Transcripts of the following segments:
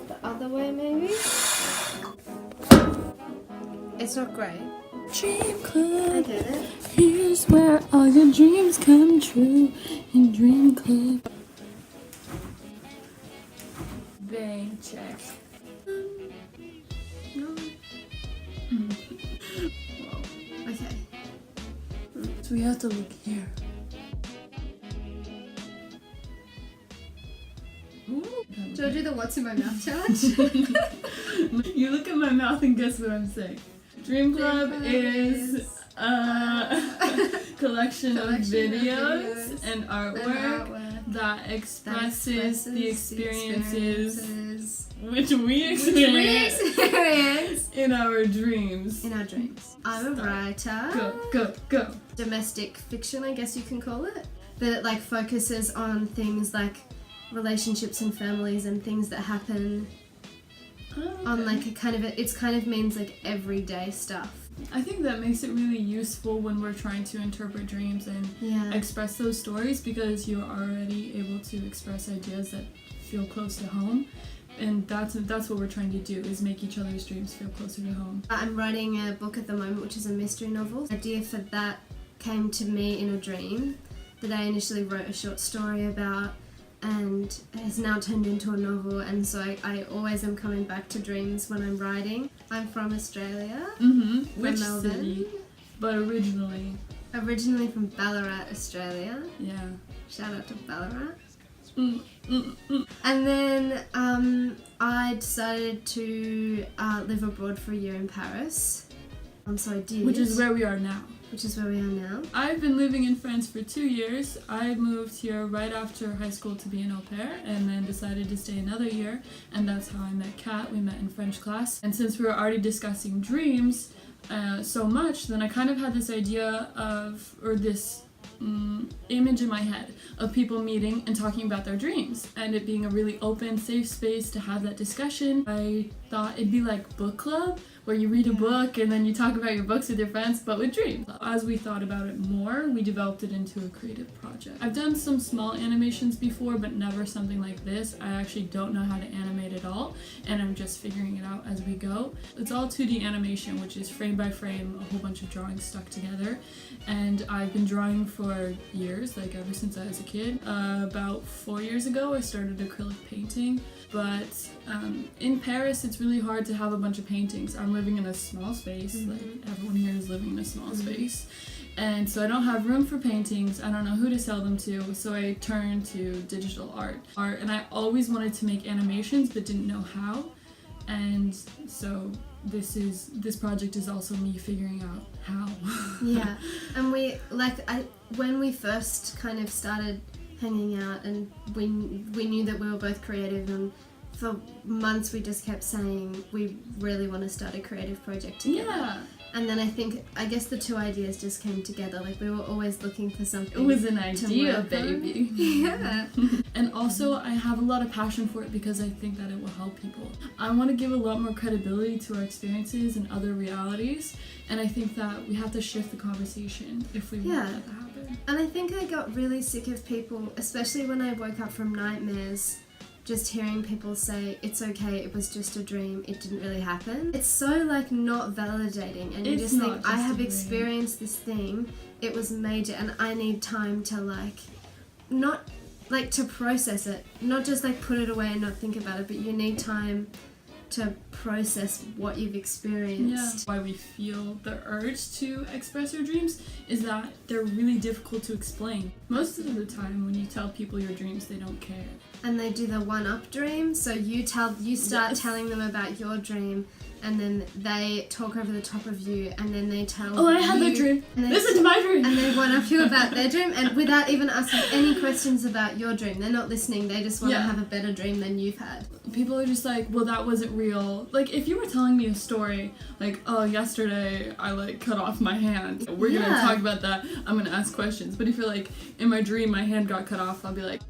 the other way maybe. It's not great. Dream Club. I get it. Here's where all your dreams come true in Dream Club. Bang check. No. Okay. So we have to look here. Ooh. Do I do the what's in my mouth challenge? You look at my mouth and guess what I'm saying. Dream Club is a collection of videos and artwork that expresses the experiences which we experience in our dreams. In our dreams. I'm a writer. Go. Domestic fiction, I guess you can call it. But it like focuses on things like relationships and families and things that happen on like it kind of means like everyday stuff. I think that makes it really useful when we're trying to interpret dreams and express those stories, because you're already able to express ideas that feel close to home, and that's what we're trying to do, is make each other's dreams feel closer to home. I'm writing a book at the moment which is a mystery novel. The idea for that came to me in a dream that I initially wrote a short story about, and has now turned into a novel, and so I always am coming back to dreams when I'm writing. I'm from Australia. Which Melbourne. city? But originally From Ballarat, Australia. Yeah. Shout out to Ballarat. Mm. And then I decided to live abroad for a year in Paris. So I did. Which is where we are now. Which is where we are now. I've been living in France for 2 years. I moved here right after high school to be an au pair, and then decided to stay another year, and that's how I met Kat. We met in French class. And since we were already discussing dreams so much, then I kind of had this idea of, or this image in my head of people meeting and talking about their dreams, and it being a really open, safe space to have that discussion. I thought it'd be like book club, where you read a book and then you talk about your books with your friends, but with dreams. As we thought about it more, we developed it into a creative project. I've done some small animations before, but never something like this. I actually don't know how to animate at all, and I'm just figuring it out as we go. It's all 2D animation, which is frame by frame, a whole bunch of drawings stuck together, and I've been drawing for years, like ever since I was a kid. About 4 years ago, I started acrylic painting, but in Paris, it's really hard to have a bunch of paintings. I'm living in a small space, like everyone here is living in a small space, and so I don't have room for paintings. I don't know who to sell them to, so I turned to digital art. And I always wanted to make animations but didn't know how, and so this project is also me figuring out how. Yeah, and when we first kind of started hanging out, and we knew that we were both creative, and for months we just kept saying we really want to start a creative project together. Yeah. And then I guess the two ideas just came together. Like, we were always looking for something. It was an to idea, work on. baby. Yeah. And also, I have a lot of passion for it because I think that it will help people. I want to give a lot more credibility to our experiences and other realities, and I think that we have to shift the conversation if we want that to happen. And I think I got really sick of people, especially when I woke up from nightmares, just hearing people say, it's okay, it was just a dream, it didn't really happen. It's so like not validating, and you just think, I have experienced this thing, it was major, and I need time to not to process it, not just like put it away and not think about it, but you need time to process what you've experienced. Why we feel the urge to express our dreams is that they're really difficult to explain. Most of the time when you tell people your dreams, they don't care. And they do the one-up dream, so you start telling them about your dream, and then they talk over the top of you, and then they tell I had that dream. Listen to my dream. And they one-up you about their dream, and without even asking any questions about your dream. They're not listening, they just want to have a better dream than you've had. People are just like, well, that wasn't real. Like, if you were telling me a story, like, oh, yesterday I cut off my hand, we're gonna talk about that, I'm gonna ask questions. But if you're like, in my dream my hand got cut off, I'll be like,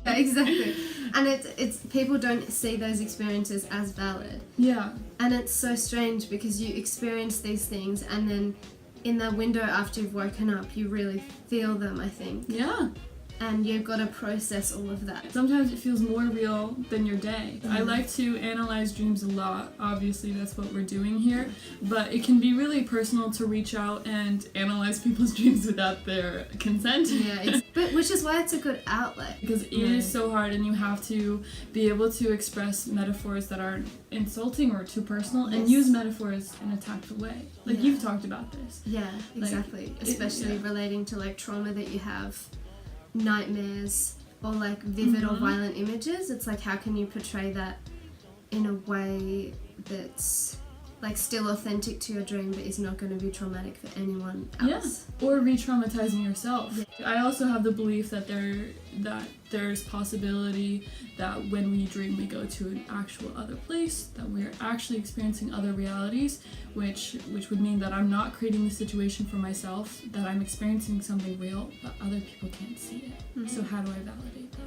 yeah, exactly. And it's people don't see those experiences as valid. Yeah. And it's so strange because you experience these things, and then in the window after you've woken up, you really feel them, I think. Yeah. and you've got to process all of that. Sometimes it feels more real than your day. I like to analyze dreams a lot. Obviously, that's what we're doing here. But it can be really personal to reach out and analyze people's dreams without their consent. Yeah, but which is why it's a good outlet. Because it is so hard, and you have to be able to express metaphors that aren't insulting or too personal, and use metaphors in a tactful way. Like you've talked about this. Yeah, exactly. Especially relating to like trauma that you have, nightmares, or like vivid or violent images. It's like, how can you portray that in a way that's like still authentic to your dream, but is not going to be traumatic for anyone else. Yeah. Or re-traumatizing yourself. Yeah. I also have the belief that there's possibility that when we dream we go to an actual other place, that we're actually experiencing other realities, which would mean that I'm not creating the situation for myself, that I'm experiencing something real, but other people can't see it. So how do I validate that?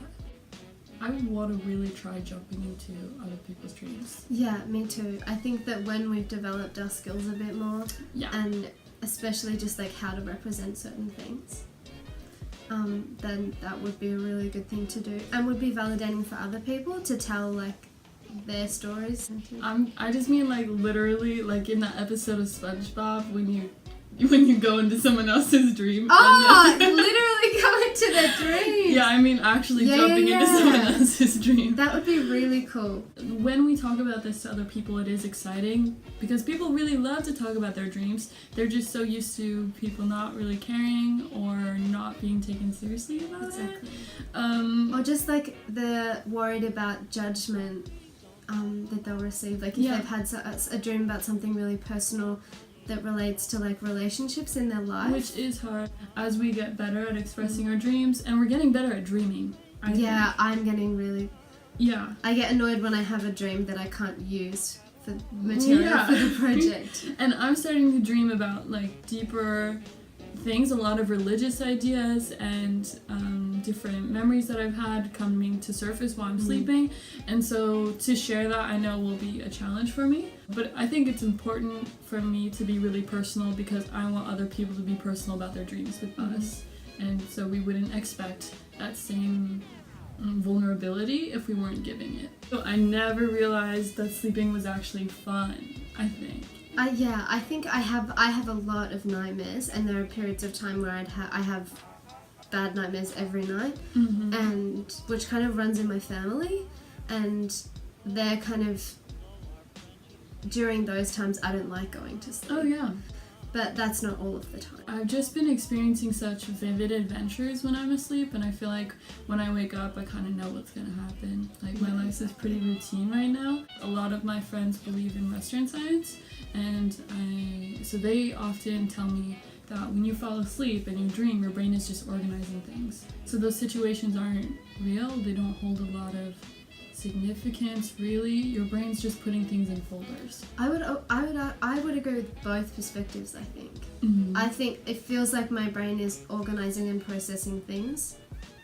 I want to really try jumping into other people's dreams. Yeah, me too. I think that when we've developed our skills a bit more, and especially just like how to represent certain things, then that would be a really good thing to do, and would be validating for other people to tell like their stories. I just mean like literally like in that episode of SpongeBob when you go into someone else's dream. Oh, literally go into their dream. Yeah, I mean actually jumping into someone else's dream. That would be really cool. When we talk about this to other people, it is exciting because people really love to talk about their dreams. They're just so used to people not really caring or not being taken seriously about it. Or just like they're worried about judgment that they'll receive. Like if they've had a dream about something really personal that relates to like relationships in their life. Which is hard as we get better at expressing our dreams, and we're getting better at dreaming. I think. I'm getting really... Yeah. I get annoyed when I have a dream that I can't use for material for the project. And I'm starting to dream about like deeper things, a lot of religious ideas and different memories that I've had coming to surface while I'm sleeping, and so to share that I know will be a challenge for me, but I think it's important for me to be really personal because I want other people to be personal about their dreams with us, and so we wouldn't expect that same vulnerability if we weren't giving it. So I never realized that sleeping was actually fun, I think. I think I have a lot of nightmares, and there are periods of time where I have bad nightmares every night, and which kind of runs in my family, and they're kind of during those times I don't like going to sleep. Oh yeah. But that's not all of the time. I've just been experiencing such vivid adventures when I'm asleep, and I feel like when I wake up, I kind of know what's going to happen. Like, my life is pretty routine right now. A lot of my friends believe in Western science, and so they often tell me that when you fall asleep and you dream, your brain is just organizing things. So those situations aren't real. They don't hold a lot of significance, really. Your brain's just putting things in folders. I would agree with both perspectives, I think. I think it feels like my brain is organizing and processing things,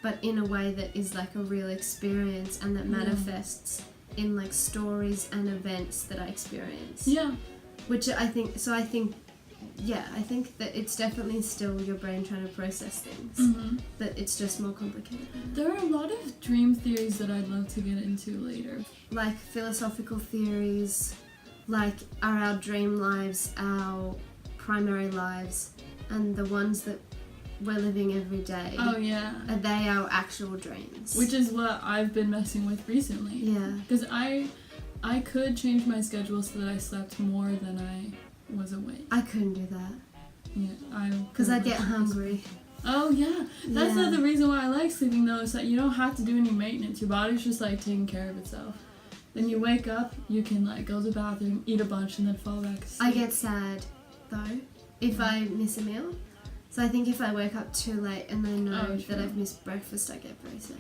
but in a way that is like a real experience and that manifests in like stories and events that I experience. Yeah. Which I think that it's definitely still your brain trying to process things, but it's just more complicated. There are a lot of dream theories that I'd love to get into later. Like philosophical theories, like are our dream lives our primary lives, and the ones that we're living every day. Oh yeah. Are they our actual dreams? Which is what I've been messing with recently. Yeah. Because I could change my schedule so that I slept more than I was awake. I couldn't do that. Yeah, because I get hungry. Oh yeah, that's not the reason why I like sleeping though. Is that you don't have to do any maintenance. Your body's just like taking care of itself. Then you wake up, you can like go to the bathroom, eat a bunch, and then fall back asleep. I get sad though if I miss a meal. So I think if I wake up too late and I know that I've missed breakfast, I get very sad.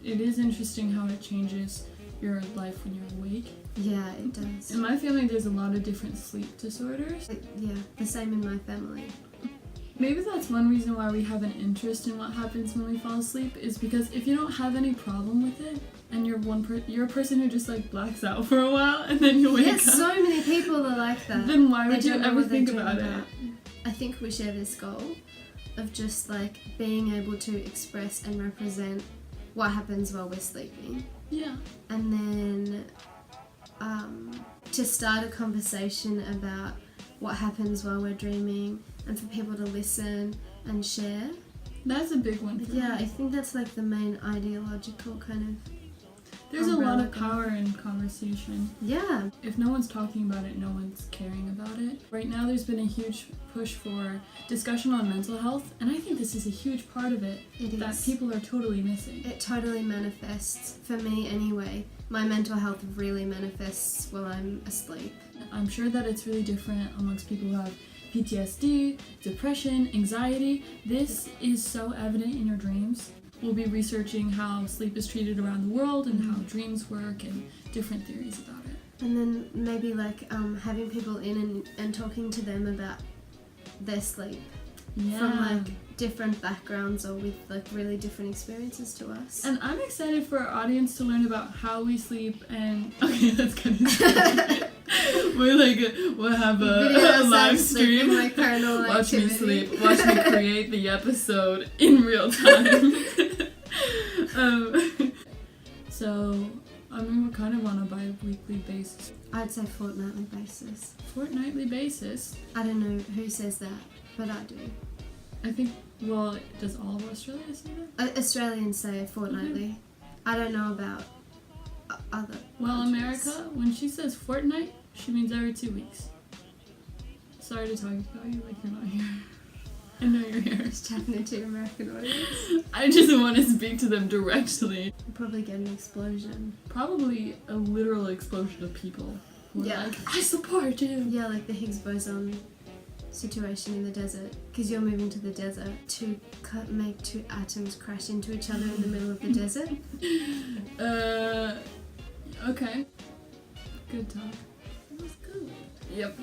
It is interesting how it changes your life when you're awake. Yeah, it does. In my family, there's a lot of different sleep disorders. Yeah, the same in my family. Maybe that's one reason why we have an interest in what happens when we fall asleep, is because if you don't have any problem with it, and you're a person who just like blacks out for a while, and then you wake up. Yes, so many people are like that. Then why would you ever think about it? I think we share this goal of just like being able to express and represent what happens while we're sleeping. Yeah. And then to start a conversation about what happens while we're dreaming and for people to listen and share. That's a big one for me. Yeah, I think that's like the main ideological kind of There's a lot umbrella of power in conversation. Yeah. If no one's talking about it, no one's caring about it. Right now there's been a huge push for discussion on mental health, and I think this is a huge part of it It that is. people are totally missing. It totally manifests, for me anyway. My mental health really manifests while I'm asleep. I'm sure that it's really different amongst people who have PTSD, depression, anxiety. This is so evident in your dreams. We'll be researching how sleep is treated around the world and how dreams work and different theories about it. And then maybe like having people in and talking to them about their sleep Yeah. from like different backgrounds or with like really different experiences to us. And I'm excited for our audience to learn about how we sleep and okay, that's kind of we'll have a live stream. Like paranormal Watch me activity. sleep. Watch me create the episode in real time. So, I mean, we're kind of on a bi-weekly basis. I'd say fortnightly basis. Fortnightly basis. I don't know who says that, but I do. I think, well, does all of Australia say that? Australians say fortnightly. I don't know about other Well, countries. America, when she says fortnight, she means every 2 weeks. Sorry to talk about you like you're not here. I know you're here. Just tapping into your American audience. I just want to speak to them directly. You'll probably get an explosion. Probably a literal explosion of people who are Yeah. like, I support you. Yeah, like the Higgs boson situation in the desert. Because you're moving to the desert to make two atoms crash into each other in the middle of the desert. Okay. Good talk. That was good. Yep.